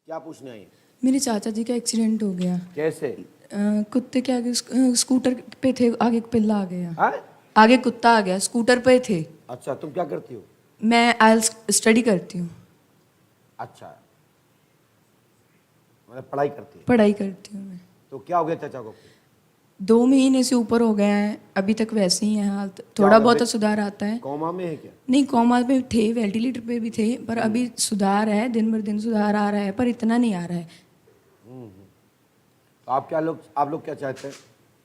क्या पूछने आई? मेरे चाचा जी का एक्सीडेंट हो गया। कैसे? कुत्ते के आगे स्कूटर पे थे, आगे पिल्ला आ गया। हाँ? आगे कुत्ता आ गया, स्कूटर पे थे। अच्छा, तुम क्या करती हो? मैं आइल्स स्टडी करती हूँ। अच्छा, मतलब पढ़ाई करती है। पढ़ाई करती हूँ मैं। तो क्या हो गया चाचा को? 2 महीने से ऊपर हो गए हैं, अभी तक वैसे ही है हालत। थोड़ा बहुत तो सुधार आता है। कोमा में है क्या? नहीं, कोमा में थे, वेंटिलेटर पे भी थे, पर अभी सुधार है, दिन भर दिन सुधार आ रहा है, पर इतना नहीं आ रहा है। तो आप लोग क्या चाहते हैं?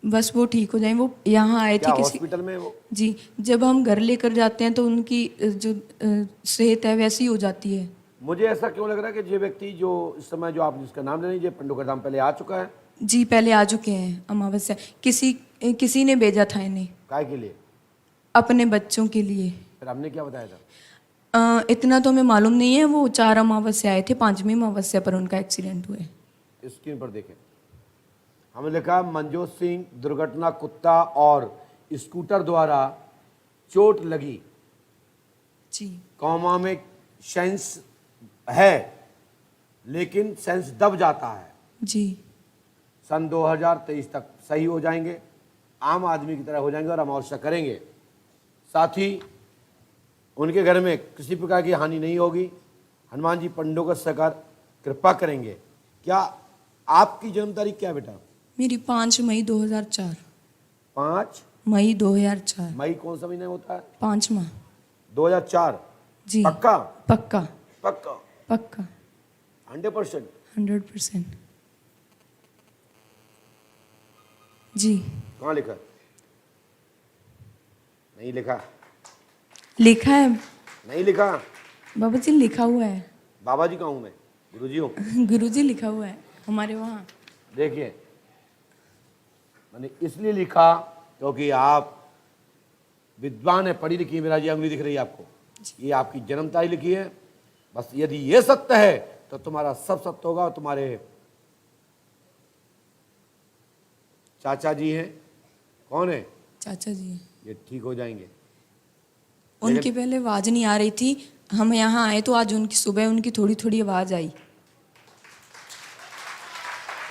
बस वो ठीक हो जाए। वो यहाँ आए क्या थे किसी। हॉस्पिटल में वो? जी, जब हम घर लेकर जाते हैं तो उनकी जो सेहत है वैसी हो जाती है। मुझे ऐसा क्यों लग रहा है कि ये व्यक्ति जो इस समय जो आप जिसका नाम ले लीजिए, पंडू का नाम पहले आ चुका है। जी, पहले आ चुके हैं अमावस्या। किसी ने भेजा था इन्हें काय के लिए? अपने बच्चों के लिए। फिर हमने क्या बताया था? इतना तो हमें मालूम नहीं है। वो 4 अमावस्या आए थे, 5वीं अमावस्या पर उनका एक्सीडेंट हुआ है। स्क्रीन पर देखें, हमने लिखा मनजोत सिंह दुर्घटना कुत्ता और स्कूटर द्वारा चोट लगी, जी कॉमा में सेंस है लेकिन सेंस दब जाता है। जी सन 2023 तक सही हो जाएंगे, आम आदमी की तरह हो जाएंगे और अमावस्या करेंगे। साथ ही उनके घर में किसी प्रकार की हानि नहीं होगी। हनुमान जी पंडों का सकार कृपा करेंगे। क्या आपकी जन्म तारीख क्या है बेटा? मेरी 5 मई 2004। 5 मई 2004। मई कौन सा महीना होता है? 5वां। 2004? जी पक्का? पक्का पक्का पक्का 100%? 100%। जी कहाँ लिखा? नहीं लिखा? लिखा है नहीं लिखा? बाबा जी, लिखा हुआ है। बाबा जी का हूँ मैं, गुरु जी हूँ। गुरुजी लिखा हुआ है हमारे वहाँ। देखिए, मैंने इसलिए लिखा क्योंकि आप विद्वान है, पढ़ी लिखी है। मेरा जी अंगुली दिख रही है आपको, ये आपकी जन्म तारीख लिखी है। बस यदि ये सत्य है तो तुम्हारा सब सत्य होगा। और तुम्हारे चाचा जी हैं, कौन है? चाचा जी ये ठीक हो जाएंगे। उनकी पहले आवाज नहीं आ रही थी, हम यहाँ आए तो आज उनकी सुबह उनकी थोड़ी थोड़ी आवाज आई।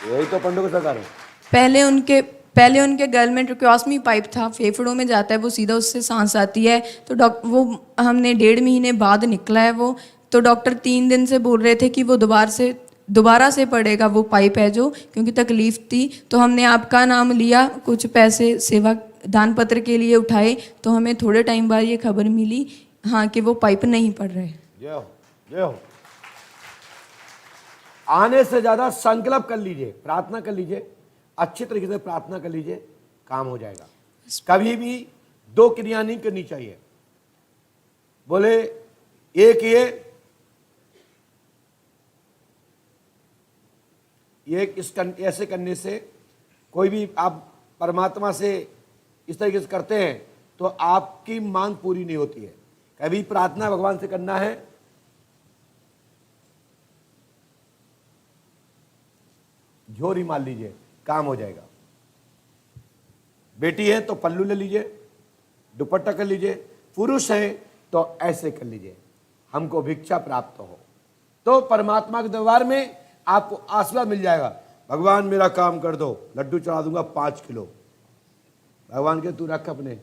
यही तो पंडों का सरकार है। पहले उनके गल में ट्रैकियोस्मी पाइप था, फेफड़ों में जाता है वो, सीधा उससे सांस आती है। तो वो हमने 1.5 महीने बाद निकला है वो। तो डॉक्टर 3 दिन से बोल रहे थे कि वो दोबारा से पड़ेगा वो पाइप है जो, क्योंकि तकलीफ थी। तो हमने आपका नाम लिया, कुछ पैसे सेवा दान पत्र के लिए उठाए, तो हमें थोड़े टाइम बाद ये खबर मिली हाँ कि वो पाइप नहीं पड़ रहे। जय हो, जय हो। आने से ज्यादा संकल्प कर लीजिए, प्रार्थना कर लीजिए, अच्छे तरीके से प्रार्थना कर लीजिए, काम हो जाएगा। कभी भी 2 क्रिया नहीं करनी चाहिए। बोले एक ऐसे करने से कोई भी आप परमात्मा से इस तरीके से करते हैं तो आपकी मांग पूरी नहीं होती है। कभी प्रार्थना भगवान से करना है, झोरी मार लीजिए, काम हो जाएगा। बेटी है तो पल्लू ले लीजिए, दुपट्टा कर लीजिए। पुरुष है तो ऐसे कर लीजिए, हमको भिक्षा प्राप्त हो। तो परमात्मा के दरबार में आपको आशीर्वाद मिल जाएगा। भगवान मेरा काम कर दो, लड्डू चढ़ा दूंगा 5 किलो। भगवान के तू रख अपने,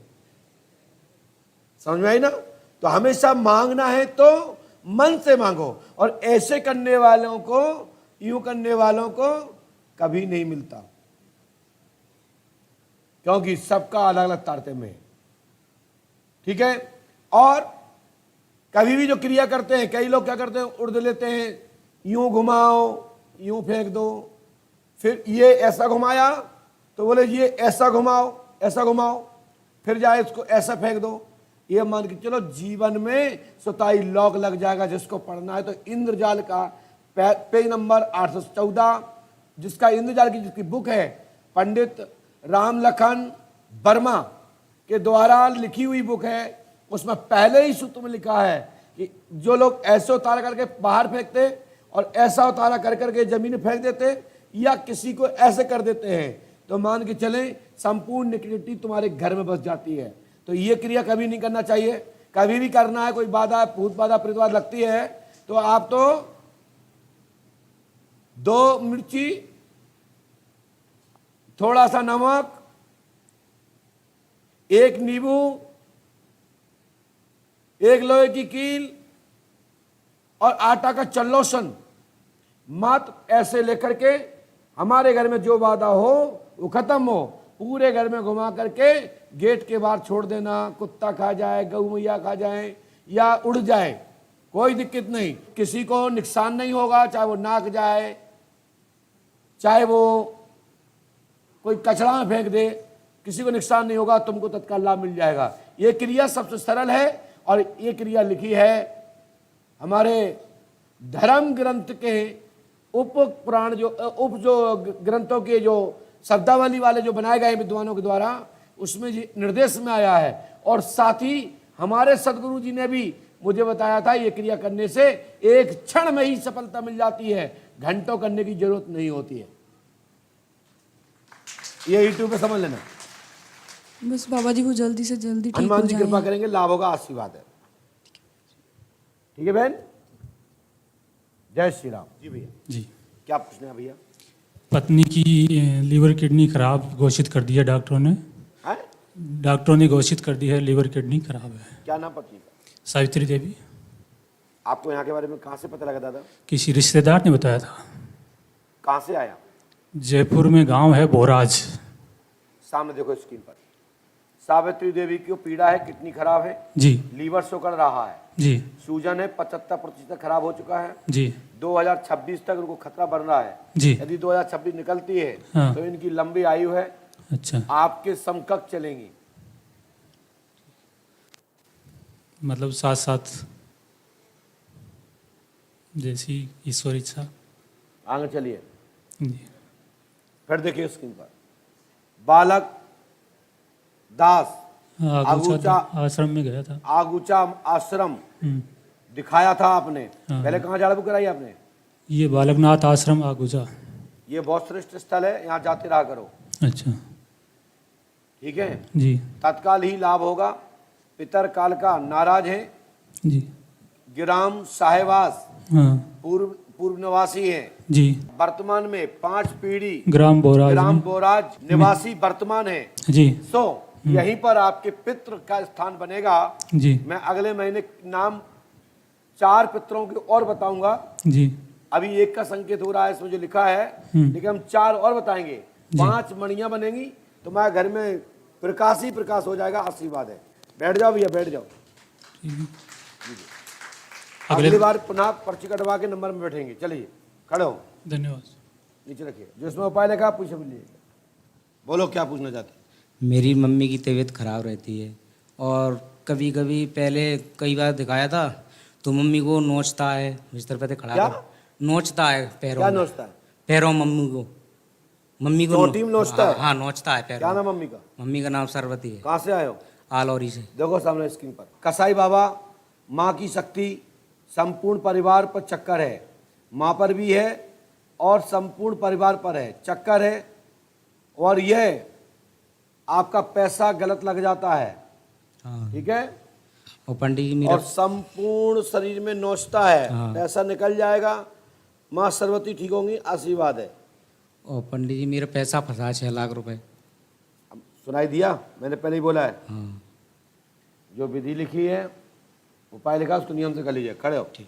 समझ में आई ना? तो हमेशा मांगना है तो मन से मांगो। और ऐसे करने वालों को, यूं करने वालों को कभी नहीं मिलता, क्योंकि सबका अलग अलग तारतम्य है। ठीक है? और कभी भी जो क्रिया करते हैं, कई लोग क्या करते हैं, उड़ लेते हैं, यूं घुमाओ, यूं फेंक दो, फिर ये ऐसा घुमाया तो बोले ये ऐसा घुमाओ, ऐसा घुमाओ, फिर जाए इसको ऐसा फेंक दो। ये मान के चलो जीवन में सुताई लॉक लग जाएगा। जिसको पढ़ना है तो इंद्रजाल का पेज नंबर 814, जिसका इंद्रजाल की जिसकी बुक है, पंडित राम लखन वर्मा के द्वारा लिखी हुई बुक है, उसमें पहले ही सूत्र में लिखा है कि जो लोग ऐसे उतारा करके बाहर फेंकते और ऐसा उतारा कर करके जमीन फेंक देते या किसी को ऐसे कर देते हैं, तो मान के चलें संपूर्ण नेगेटिविटी तुम्हारे घर में बस जाती है। तो ये क्रिया कभी नहीं करना चाहिए। कभी भी करना है, कोई बाधा, भूत बाधा, प्रेत बाधा लगती है तो आप तो 2 मिर्ची, थोड़ा सा नमक, 1 नींबू, 1 लोहे की कील और आटा का चल्लोसन, मात्र ऐसे लेकर के हमारे घर में जो बाधा हो वो खत्म हो, पूरे घर में घुमा करके गेट के बाहर छोड़ देना। कुत्ता खा जाए, गऊ मैया खा जाए या उड़ जाए, कोई दिक्कत नहीं, किसी को नुकसान नहीं होगा। चाहे वो नाक जाए, चाहे वो कोई कचरा में फेंक दे, किसी को नुकसान नहीं होगा, तुमको तत्काल लाभ मिल जाएगा। ये क्रिया सबसे सरल है और ये क्रिया लिखी है हमारे धर्म ग्रंथ के उप पुराण जो ग्रंथों के जो शब्दावली वाले जो बनाए गए विद्वानों के द्वारा, उसमें निर्देश में आया है। और साथ ही हमारे सदगुरु जी ने भी मुझे बताया था, ये क्रिया करने से एक क्षण में ही सफलता मिल जाती है, घंटों करने की जरूरत नहीं होती है। ये यूट्यूब पे समझ लेना। बस बाबा जी वो जल्दी से जल्दी ठीक हो हनुमान जी जाएं। कृपा करेंगे, लाभ होगा, आशीर्वाद है। ठीक है बहन, जय श्री राम। जी भैया, जी, क्या पूछना है भैया? पत्नी की लीवर किडनी खराब घोषित कर दी है डॉक्टरों ने। हैं? डॉक्टरों ने घोषित कर दी है लीवर किडनी खराब है। क्या नाम पत्नी का? सावित्री देवी। आपको यहाँ के बारे में कहाँ से पता लगा दादा? किसी रिश्तेदार ने बताया था। कहाँ से आया? जयपुर में गांव है बोराज। सामने देखो स्क्रीन पर, सावित्री देवी की पीड़ा है, किडनी खराब है, जी लीवर सिकुड़ रहा है, जी सूजन है, 75% खराब हो चुका है, जी 2026 तक उनको खतरा बन रहा है। जी। यदि 2026 निकलती है हाँ। तो इनकी लंबी आयु है, अच्छा, आपके समकक्ष चलेंगी। मतलब साथ साथ जैसी ईश्वर इच्छा। आगे चलिए, जी फिर देखिए स्क्रीन पर, बालक दास आगूचा आश्रम में गया था। आगूचा आश्रम हम्म, दिखाया था आपने। हाँ। पहले कहाँ झाड़ू कराई आपने? ये बालकनाथ आश्रम आगूचा। ये बहुत श्रेष्ठ स्थल है, यहाँ जाते रहा करो। अच्छा ठीक है, जी तत्काल ही लाभ होगा। पितर काल का नाराज है, जी ग्राम साहेबास हाँ पूर्व निवासी है, जी। वर्तमान में 5 पीढ़ी ग्राम बोराज ग्राम में। बोराज निवासी वर्तमान है। जी सो यहीं पर आपके पितृ का स्थान बनेगा। जी मैं अगले महीने नाम 4 पितरों के और बताऊंगा। जी अभी 1 का संकेत हो रहा है, इसमें जो लिखा है, लेकिन हम 4 और बताएंगे। 5 मणियां बनेंगी, तुम्हारे घर में प्रकाश ही प्रकाश हो जाएगा। आशीर्वाद है। बैठ जाओ भैया, बैठ जाओ। अगली बार पुनः पर्ची कटवा के नंबर में बैठेंगे। चलिए खड़े हो, धन्यवाद। नीचे रखिए, जो इसमें उपाय लिखा आप पूछे बोलिए। बोलो क्या पूछना चाहते हैं? मेरी मम्मी की तबीयत खराब रहती है और कभी कभी पहले कई बार दिखाया था तो मम्मी को नोचता है, बिस्तर पे खड़ा क्या? कर नोचता है पैरों क्या में। नोचता है? पैरों मम्मी को चोटी में नोचता है? हाँ नोचता है पैरों क्या में। नाम मम्मी का? मम्मी का नाम सरवती है, कहाँ से आए हो? आलौरी से। देखो सामने स्क्रीन पर, कसाई बाबा माँ की शक्ति संपूर्ण परिवार पर चक्कर है, माँ पर भी है और संपूर्ण परिवार पर है, चक्कर है। और यह आपका पैसा गलत लग जाता है, हाँ। ठीक है, और पंडित जी और मेरा संपूर्ण शरीर में नोचता है, हाँ। पैसा निकल जाएगा। माँ सरवती ठीक होंगी, आशीर्वाद है। और पंडित जी मेरा पैसा फंसा 6 लाख रुपए। अब सुनाई दिया, मैंने पहले ही बोला है। हाँ जो विधि लिखी है, उपाय लिखा, उसको नियम से कर लीजिए। खड़े हो। ठीक।